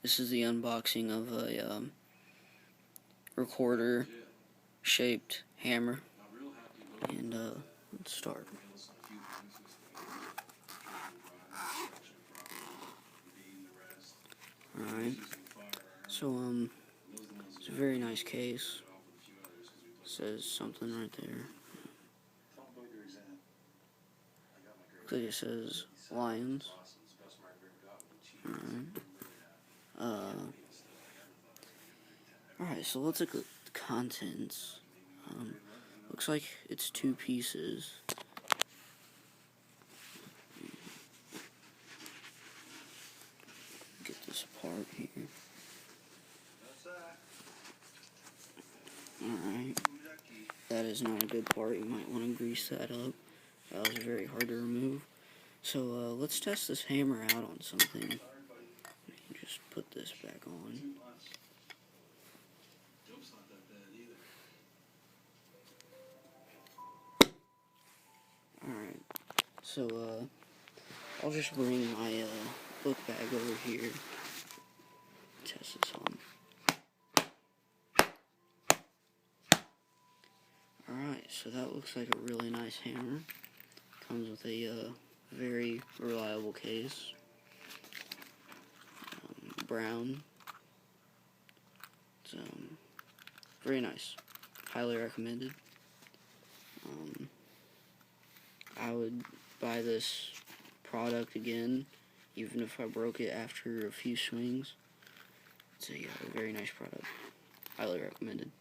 This is the unboxing of a recorder shaped hammer, and let's start. Alright, so it's a very nice case. Says something right there. Looks like it says Lions. Alright, so let's look at the contents. Looks like it's 2 pieces. Get this apart here. Alright. That is not a good part. You might want to grease that up. That was very hard to remove. So let's test this hammer out on something. Just put this back on. Alright. So I'll just bring my book bag over here. Test this on. Alright, so that looks like a really nice hammer. Comes with a very reliable case. Brown. It's very nice. Highly recommended. I would buy this product again, even if I broke it after a few swings. It's a very nice product. Highly recommended.